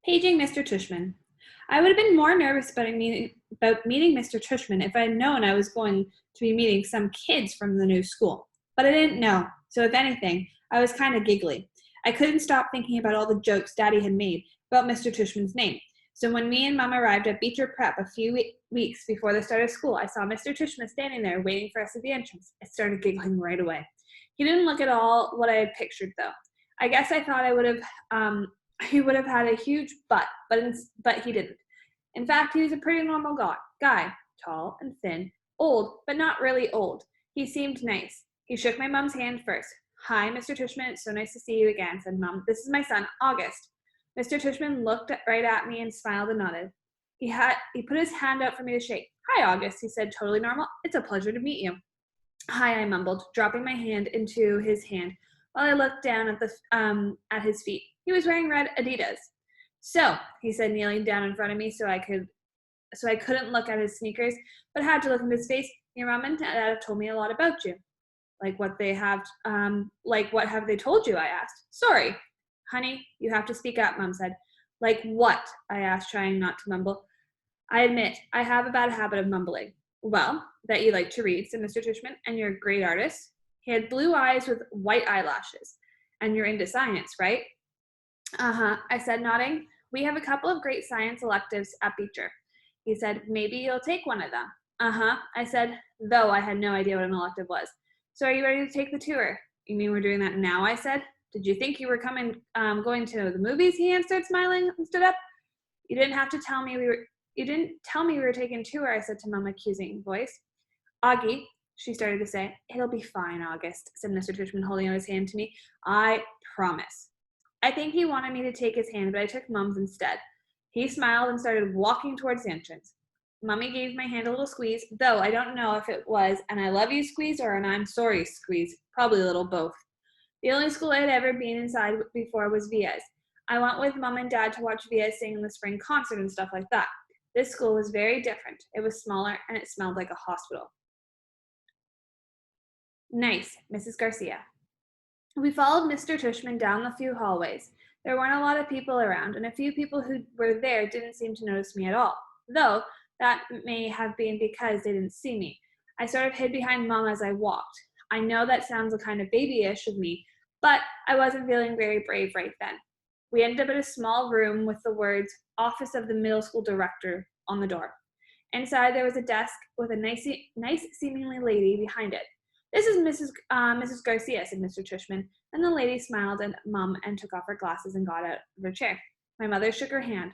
Paging Mr. Tushman. I would have been more nervous about meeting Mr. Tushman if I had known I was going to be meeting some kids from the new school. But I didn't know, so if anything, I was kind of giggly. I couldn't stop thinking about all the jokes Daddy had made about Mr. Tushman's name. So when me and Mom arrived at Beecher Prep a few weeks before the start of school, I saw Mr. Tushman standing there waiting for us at the entrance. I started giggling right away. He didn't look at all what I had pictured, though. I guess I thought he would have had a huge butt, but he didn't. In fact, he was a pretty normal guy, tall and thin, old, but not really old. He seemed nice. He shook my mom's hand first. Hi, Mr. Tushman, it's so nice to see you again, said Mom. This is my son, August. Mr. Tushman looked right at me and smiled and nodded. He put his hand out for me to shake. Hi, August, he said, totally normal. It's a pleasure to meet you. Hi, I mumbled, dropping my hand into his hand while I looked down at his feet. He was wearing red Adidas. So, he said, kneeling down in front of me so I couldn't look at his sneakers, but had to look into his face. Your mom and dad have told me a lot about you. Like what have they told you? I asked. Sorry, honey, you have to speak up, Mom said. Like what? I asked, trying not to mumble. I admit, I have a bad habit of mumbling. Well, that you like to read, said Mr. Tushman, and you're a great artist. He had blue eyes with white eyelashes. And you're into science, right? Uh-huh, I said, nodding. We have a couple of great science electives at Beecher. He said, maybe you'll take one of them. Uh-huh, I said, though I had no idea what an elective was. So are you ready to take the tour? You mean we're doing that now, I said. Did you think you were going to the movies? He answered, smiling and stood up. You didn't tell me we were taking a tour, I said to Mom, accusing voice. Augie, she started to say. It'll be fine, August, said Mr. Tushman, holding out his hand to me. I promise. I think he wanted me to take his hand, but I took Mom's instead. He smiled and started walking towards the entrance. Mommy gave my hand a little squeeze, though I don't know if it was an I love you squeeze or an I'm sorry squeeze, probably a little both. The only school I had ever been inside before was Via's. I went with Mom and Dad to watch Via sing in the spring concert and stuff like that. This school was very different. It was smaller and it smelled like a hospital. Nice, Mrs. Garcia. We followed Mr. Tushman down the few hallways. There weren't a lot of people around, and a few people who were there didn't seem to notice me at all, though that may have been because they didn't see me. I sort of hid behind Mom as I walked. I know that sounds a kind of babyish of me, but I wasn't feeling very brave right then. We ended up in a small room with the words, Office of the Middle School Director, on the door. Inside there was a desk with a nice seemingly lady behind it. This is Mrs. Garcia, said Mr. Tushman, and the lady smiled at Mom and took off her glasses and got out of her chair. My mother shook her hand.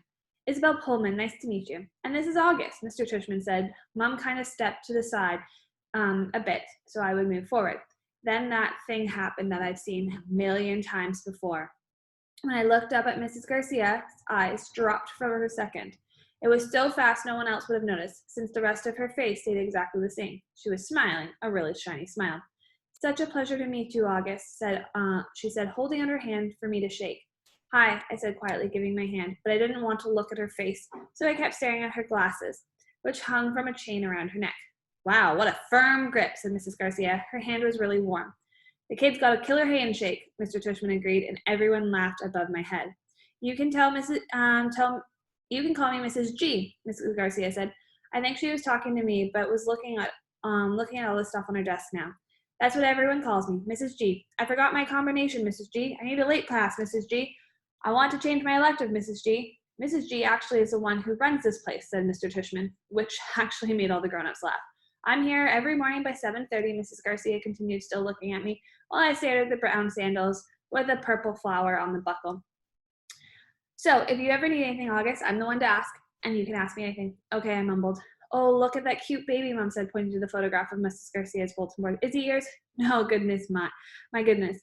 Isabel Pullman, nice to meet you. And this is August, Mr. Tushman said. Mom kind of stepped to the side a bit so I would move forward. Then that thing happened that I've seen a million times before. When I looked up at Mrs. Garcia's eyes dropped for a second. It was so fast no one else would have noticed, since the rest of her face stayed exactly the same. She was smiling, a really shiny smile. Such a pleasure to meet you, August, she said, holding out her hand for me to shake. Hi, I said quietly, giving my hand, but I didn't want to look at her face, so I kept staring at her glasses, which hung from a chain around her neck. Wow, what a firm grip, said Mrs. Garcia. Her hand was really warm. The kid's got a killer handshake, Mr. Tushman agreed, and everyone laughed above my head. You can call me Mrs. G, Mrs. Garcia said. I think she was talking to me, but was looking at all this stuff on her desk now. That's what everyone calls me, Mrs. G. I forgot my combination, Mrs. G. I need a late pass, Mrs. G. I want to change my elective, Mrs. G. Mrs. G actually is the one who runs this place, said Mr. Tushman, which actually made all the grown-ups laugh. I'm here every morning by 7:30, Mrs. Garcia continued, still looking at me, while I stared at the brown sandals with a purple flower on the buckle. So, if you ever need anything, August, I'm the one to ask, and you can ask me anything. Okay, I mumbled. Oh, look at that cute baby, Mom said, pointing to the photograph of Mrs. Garcia's bulletin board. Is he yours? No, goodness, my goodness,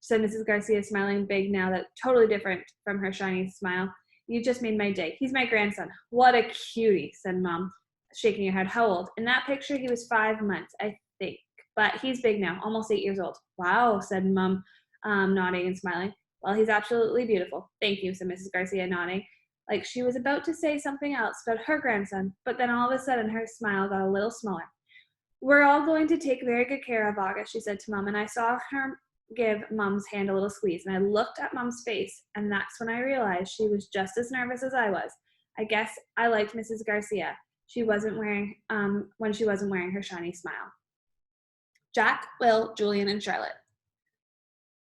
said Mrs. Garcia, smiling big now, that totally different from her shiny smile. You just made my day. He's my grandson. What a cutie, said Mom, shaking her head. How old? In that picture, he was 5 months, I think, but he's big now, almost 8 years old. Wow, said Mom, nodding and smiling. Well, he's absolutely beautiful. Thank you, said Mrs. Garcia, nodding, like she was about to say something else about her grandson, but then all of a sudden her smile got a little smaller. We're all going to take very good care of August, she said to Mom, and I saw her give Mom's hand a little squeeze, and I looked at Mom's face, and that's when I realized she was just as nervous as I was. I guess I liked Mrs. Garcia. She wasn't wearing, when she wasn't wearing her shiny smile. Jack, Will, Julian, and Charlotte.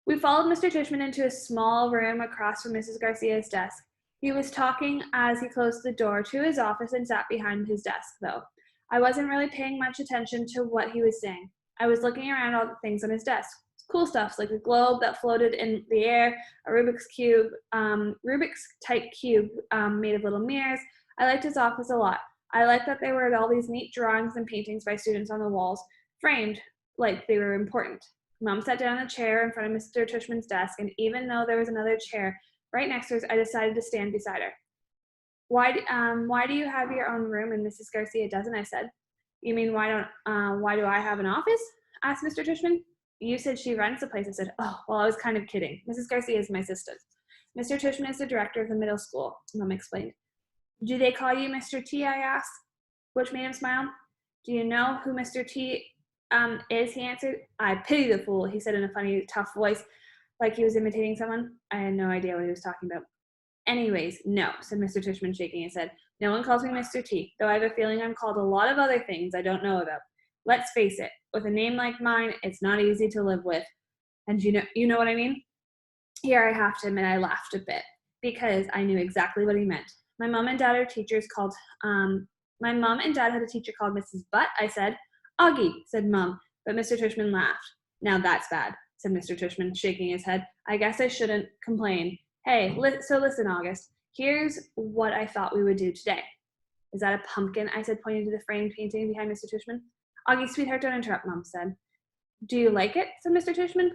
We followed Mr. Tishman into a small room across from Mrs. Garcia's desk. He was talking as he closed the door to his office and sat behind his desk, though. I wasn't really paying much attention to what he was saying. I was looking around all the things on his desk. Cool stuff like a globe that floated in the air, a Rubik's type cube made of little mirrors. I liked his office a lot. I liked that there were all these neat drawings and paintings by students on the walls, framed like they were important. Mom sat down in a chair in front of Mr. Tishman's desk, and even though there was another chair right next to us, I decided to stand beside her. Why do you have your own room and Mrs. Garcia doesn't? I said. You mean why do I have an office? Asked Mr. Tishman. You said she runs the place. I said, oh, well, I was kind of kidding. Mrs. Garcia is my assistant. Mr. Tishman is the director of the middle school, Mom explained. Do they call you Mr. T? I asked, which made him smile. Do you know who Mr. T is? He answered. I pity the fool, he said in a funny, tough voice, like he was imitating someone. I had no idea what he was talking about. Anyways, no, said Mr. Tishman, shaking his head. No one calls me Mr. T, though I have a feeling I'm called a lot of other things I don't know about. Let's face it, with a name like mine, it's not easy to live with. And you know what I mean? Here I have to admit I laughed a bit, because I knew exactly what he meant. My mom and dad had a teacher called Mrs. Butt, I said. Augie, said Mom, but Mr. Tishman laughed. Now that's bad, said Mr. Tishman, shaking his head. I guess I shouldn't complain. Hey, so listen, August. Here's what I thought we would do today. Is that a pumpkin? I said, pointing to the framed painting behind Mr. Tishman. Augie, sweetheart, don't interrupt, Mom said. Do you like it? Said Mr. Tishman,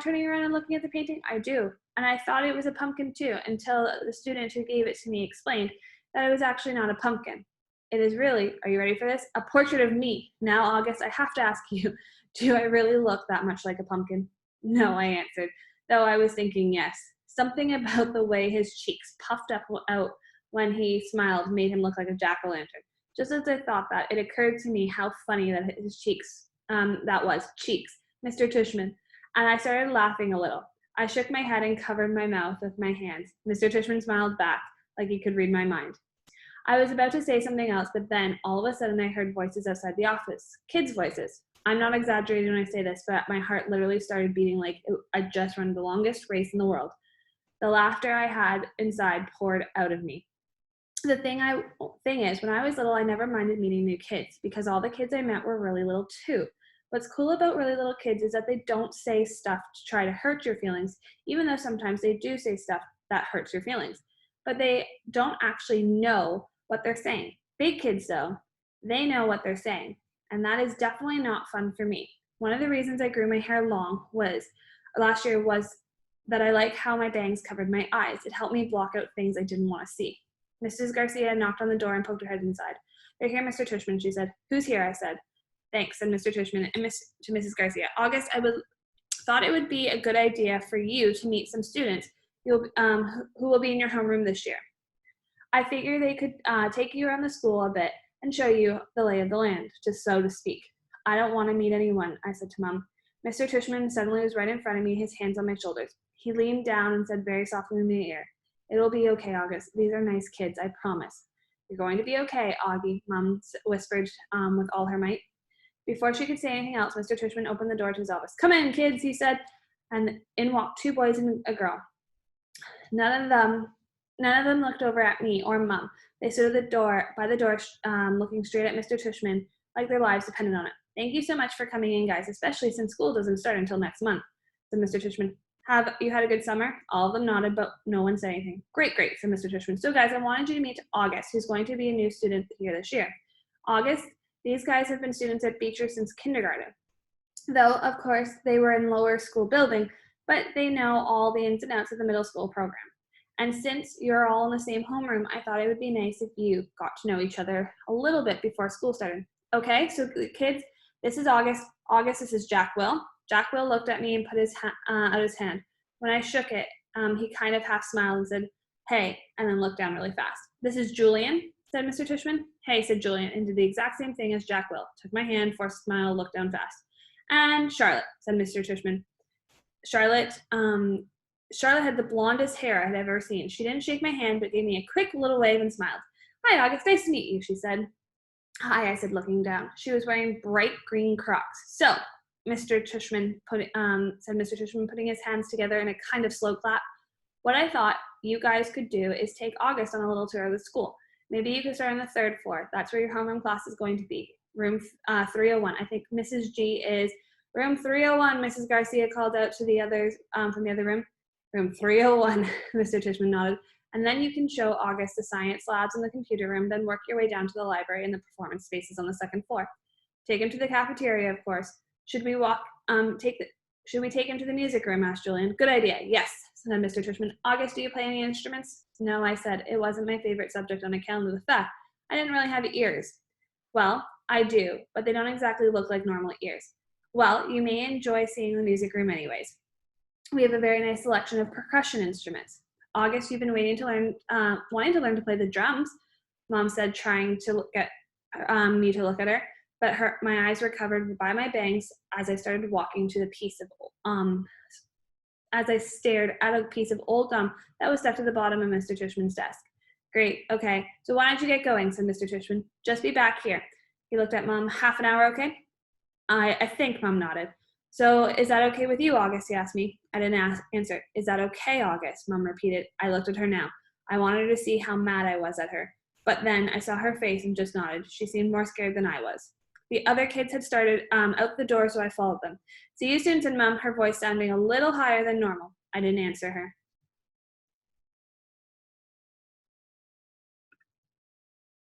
turning around and looking at the painting. I do. And I thought it was a pumpkin too, until the student who gave it to me explained that it was actually not a pumpkin. It is really, are you ready for this? A portrait of me. Now, August, I have to ask you, do I really look that much like a pumpkin? No, I answered, though I was thinking yes. Something about the way his cheeks puffed out when he smiled made him look like a jack-o'-lantern. Just as I thought that, it occurred to me how funny that his cheeks, cheeks, Mr. Tishman, and I started laughing a little. I shook my head and covered my mouth with my hands. Mr. Tishman smiled back, like he could read my mind. I was about to say something else, but then, all of a sudden, I heard voices outside the office. Kids' voices. I'm not exaggerating when I say this, but my heart literally started beating like I'd just run the longest race in the world. The laughter I had inside poured out of me. The thing is, when I was little, I never minded meeting new kids because all the kids I met were really little too. What's cool about really little kids is that they don't say stuff to try to hurt your feelings, even though sometimes they do say stuff that hurts your feelings. But they don't actually know what they're saying. Big kids, though, they know what they're saying, and that is definitely not fun for me. One of the reasons I grew my hair long last year was that I like how my bangs covered my eyes. It helped me block out things I didn't want to see. Mrs. Garcia knocked on the door and poked her head inside. They're here, Mr. Tishman, she said. Who's here? I said. Thanks, said Mr. Tishman and to Mrs. Garcia. August, thought it would be a good idea for you to meet some students who will be in your homeroom this year. I figure they could take you around the school a bit and show you the lay of the land, just so to speak. I don't want to meet anyone, I said to Mom. Mr. Tishman suddenly was right in front of me, his hands on my shoulders. He leaned down and said very softly in my ear, It'll be okay, August. These are nice kids, I promise. You're going to be okay, Augie, Mom whispered with all her might. Before she could say anything else, Mr. Tishman opened the door to his office. Come in, kids, he said, and in walked two boys and a girl. None of them looked over at me or Mom. They stood by the door, looking straight at Mr. Tishman like their lives depended on it. Thank you so much for coming in, guys, especially since school doesn't start until next month, said Mr. Tishman. Have you had a good summer? All of them nodded, but no one said anything. Great, said Mr. Tishman. So, guys, I wanted you to meet August, who's going to be a new student here this year. August, these guys have been students at Beecher since kindergarten. Though, of course, they were in lower school building, but they know all the ins and outs of the middle school program. And since you're all in the same homeroom, I thought it would be nice if you got to know each other a little bit before school started. Okay, so kids, this is August. August, this is Jack Will. Jack Will looked at me and put out his hand. When I shook it, he kind of half smiled and said, hey, and then looked down really fast. This is Julian, said Mr. Tishman. Hey, said Julian, and did the exact same thing as Jack Will. Took my hand, forced a smile, looked down fast. And Charlotte, said Mr. Tishman. Charlotte had the blondest hair I had ever seen. She didn't shake my hand, but gave me a quick little wave and smiled. Hi, August. Nice to meet you, she said. Hi, I said, looking down. She was wearing bright green Crocs. So, said Mr. Tushman, putting his hands together in a kind of slow clap. What I thought you guys could do is take August on a little tour of the school. Maybe you could start on the third floor. That's where your homeroom class is going to be. Room 301. I think Mrs. G is room 301. Mrs. Garcia called out to the others from the other room. Room 301, Mr. Tushman nodded. And then you can show August the science labs in the computer room, then work your way down to the library and the performance spaces on the second floor. Take him to the cafeteria, of course. Should we take him to the music room? Asked Julian. Good idea. Yes, said Mr. Tushman. August, do you play any instruments? No, I said. It wasn't my favorite subject on account of the fact I didn't really have ears. Well, I do, but they don't exactly look like normal ears. Well, you may enjoy seeing the music room anyways. We have a very nice selection of percussion instruments. August, you've been wanting to learn to play the drums, Mom said, trying to get me to look at her. But my eyes were covered by my bangs as I started walking to the as I stared at a piece of old gum that was stuck to the bottom of Mr. Tushman's desk. Great, okay, so why don't you get going, said Mr. Tushman. Just be back here. He looked at Mom. Half an hour, okay? I think, Mom nodded. So is that okay with you, August, he asked me. I didn't answer. Is that okay, August, Mom repeated. I looked at her now. I wanted to see how mad I was at her. But then I saw her face and just nodded. She seemed more scared than I was. The other kids had started out the door, so I followed them. See you soon, said Mom, her voice sounding a little higher than normal. I didn't answer her.